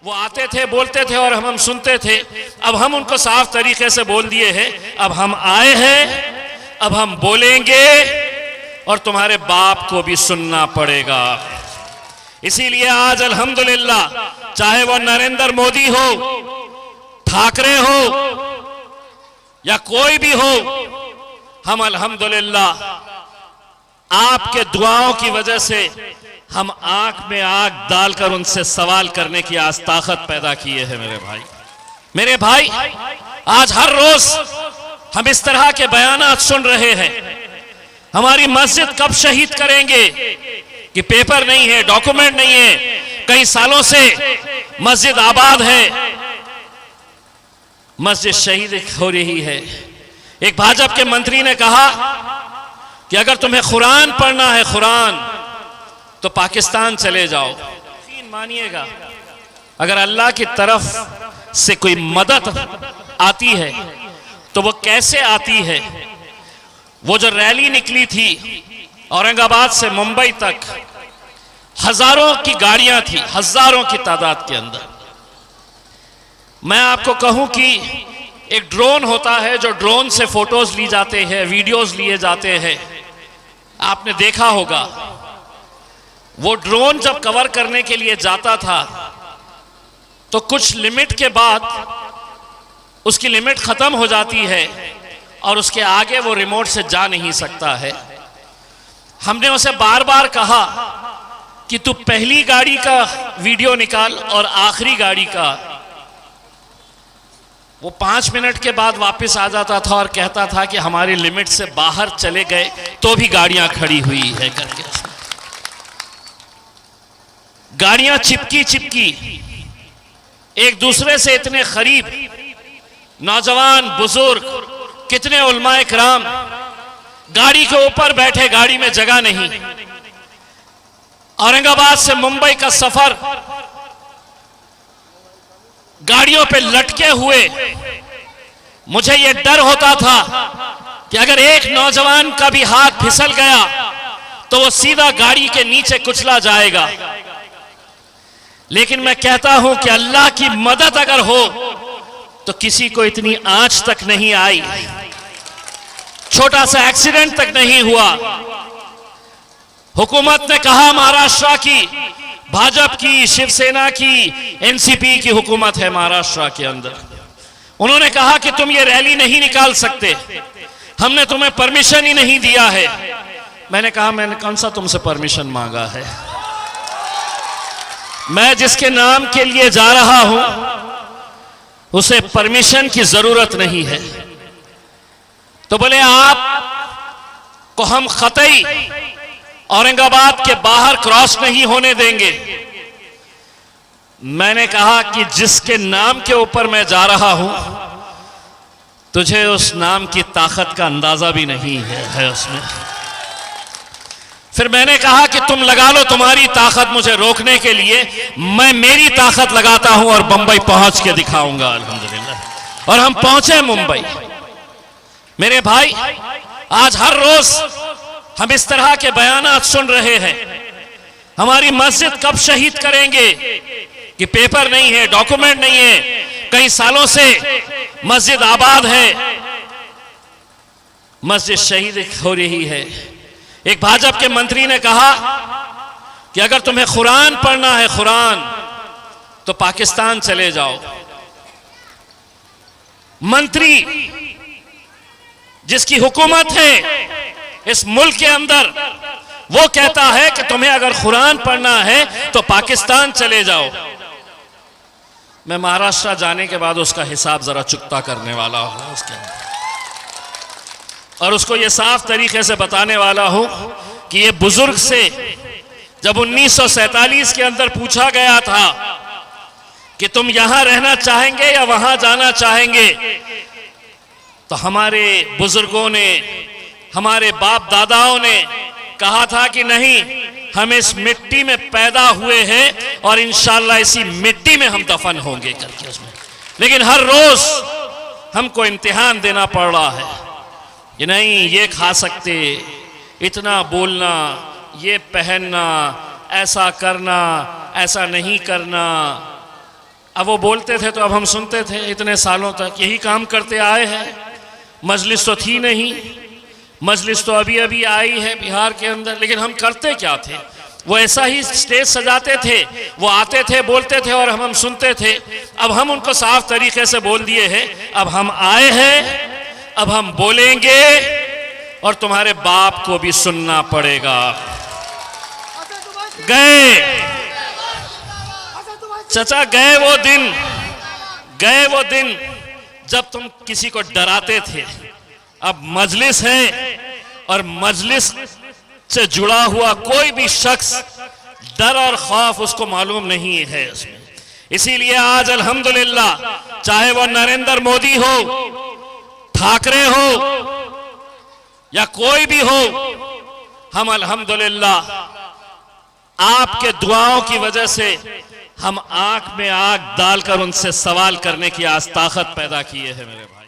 वो आते थे, बोलते थे और हम सुनते थे। अब हम उनको साफ तरीके से बोल दिए हैं, अब हम आए हैं, अब हम बोलेंगे और तुम्हारे बाप को भी सुनना पड़ेगा। इसीलिए आज अल्हम्दुलिल्लाह, चाहे वो नरेंद्र मोदी हो, ठाकरे हो या कोई भी हो, हम अल्हम्दुलिल्लाह आपके दुआओं की वजह से हम आंख में आंख डालकर उनसे सवाल करने की आज ताकत पैदा किए हैं। मेरे भाई, आज हर रोज हम इस तरह के बयानात सुन रहे हैं। हमारी मस्जिद कब शहीद करेंगे कि पेपर नहीं है, डॉक्यूमेंट नहीं है, कई सालों से मस्जिद आबाद है, मस्जिद शहीद हो रही है। एक भाजपा के मंत्री ने कहा कि अगर तुम्हें कुरान पढ़ना है, कुरान, तो पाकिस्तान चले जाओ। मानिएगा, अगर अल्लाह की तरफ से कोई मदद आती है तो वो कैसे आती है? वो जो रैली निकली थी औरंगाबाद से मुंबई तक, हजारों की गाड़ियां थी, हजारों की तादाद के अंदर। मैं आपको कहूं कि एक ड्रोन होता है, जो ड्रोन से फोटोज ली जाते हैं, वीडियोज लिए जाते हैं, आपने देखा होगा। वो ड्रोन जब कवर करने के लिए जाता था तो कुछ लिमिट के बाद उसकी लिमिट खत्म हो जाती है और उसके आगे वो रिमोट से जा नहीं सकता है। हमने उसे बार बार कहा कि तू पहली गाड़ी का वीडियो निकाल और आखिरी गाड़ी का। वो 5 मिनट के बाद वापस आ जाता था और कहता था कि हमारी लिमिट से बाहर चले गए तो भी गाड़ियां खड़ी हुई है करके। गाड़ियां चिपकी एक दूसरे से इतने करीब, नौजवान, बुजुर्ग, कितने उलमाए कराम गाड़ी के ऊपर बैठे, गाड़ी में जगह नहीं। औरंगाबाद से मुंबई का सफर गाड़ियों पे लटके हुए, मुझे यह डर होता था कि अगर एक नौजवान का भी हाथ फिसल गया तो वो सीधा गाड़ी के नीचे कुचला जाएगा। लेकिन मैं कहता हूं कि अल्लाह की मदद अगर हो तो किसी को इतनी आंच तक नहीं आई, छोटा सा एक्सीडेंट तक नहीं हुआ। हुकूमत ने कहा महाराष्ट्र की, भाजपा की, शिवसेना की, एनसीपी की हुकूमत है महाराष्ट्र के अंदर। उन्होंने कहा कि तुम ये रैली नहीं निकाल सकते, हमने तुम्हें परमिशन ही नहीं दिया है। मैंने कहा, मैंने कौन सा तुमसे परमिशन मांगा है? मैं जिसके नाम के लिए जा रहा हूं उसे परमिशन की जरूरत नहीं है। तो बोले आप को हम खतई औरंगाबाद के बाहर क्रॉस नहीं होने देंगे। मैंने कहा कि जिसके नाम के ऊपर मैं जा रहा हूं तुझे उस नाम की ताकत का अंदाजा भी नहीं है उसमें। फिर मैंने कहा कि तुम लगा लो तुम्हारी ताकत मुझे रोकने के लिए, मैं मेरी ताकत लगाता हूं और बंबई पहुंच के दिखाऊंगा अल्हम्दुलिल्लाह। और हम पहुंचे मुंबई। मेरे भाई, आज हर रोज हम इस तरह के बयानात सुन रहे हैं। हमारी मस्जिद कब शहीद करेंगे कि पेपर नहीं है, डॉक्यूमेंट नहीं है, कई सालों से मस्जिद आबाद है, मस्जिद शहीद हो रही है। एक भाजपा के मंत्री ने कहा कि अगर तुम्हें कुरान पढ़ना है, कुरान, तो पाकिस्तान चले जाओ। मंत्री जिसकी हुकूमत है इस मुल्क के अंदर, वो कहता है कि तुम्हें अगर कुरान पढ़ना है तो पाकिस्तान चले जाओ। मैं महाराष्ट्र जाने के बाद उसका हिसाब जरा चुकता करने वाला हूं उसके अंदर, और उसको ये साफ तरीके से बताने वाला हूं कि ये बुजुर्ग से जब 1947 के अंदर पूछा गया था कि तुम यहां रहना चाहेंगे या वहां जाना चाहेंगे, तो हमारे बुजुर्गों ने, हमारे बाप दादाओं ने कहा था कि नहीं, हम इस मिट्टी में पैदा हुए हैं और इंशाअल्लाह इसी मिट्टी में हम दफन होंगे करके उसमें। लेकिन हर रोज हमको इम्तिहान देना पड़ रहा है कि नहीं ये खा सकते, इतना बोलना, ये पहनना, ऐसा करना, ऐसा नहीं करना। अब वो बोलते थे तो अब हम सुनते थे, इतने सालों तक यही काम करते आए हैं। मजलिस तो थी नहीं, मजलिस तो अभी अभी आई है बिहार के अंदर, लेकिन हम करते क्या थे? वो ऐसा ही स्टेज सजाते थे, वो आते थे, बोलते थे और हम सुनते थे। अब हम उनको साफ तरीके से बोल दिए हैं, अब हम आए हैं, अब हम बोलेंगे और तुम्हारे बाप को भी सुनना पड़ेगा। गए चचा, गए वो दिन जब तुम किसी को डराते थे। अब मजलिस है और मजलिस से जुड़ा हुआ कोई भी शख्स डर और खौफ उसको मालूम नहीं है उसमें। इसीलिए आज अल्हम्दुलिल्लाह, चाहे वो नरेंद्र मोदी हो, ठाकरे हो या कोई भी हो, हम अल्हम्दुलिल्लाह आपके दुआओं की वजह से हम आंख में आंख डालकर उनसे सवाल करने की आज ताकत पैदा किए हैं मेरे भाई।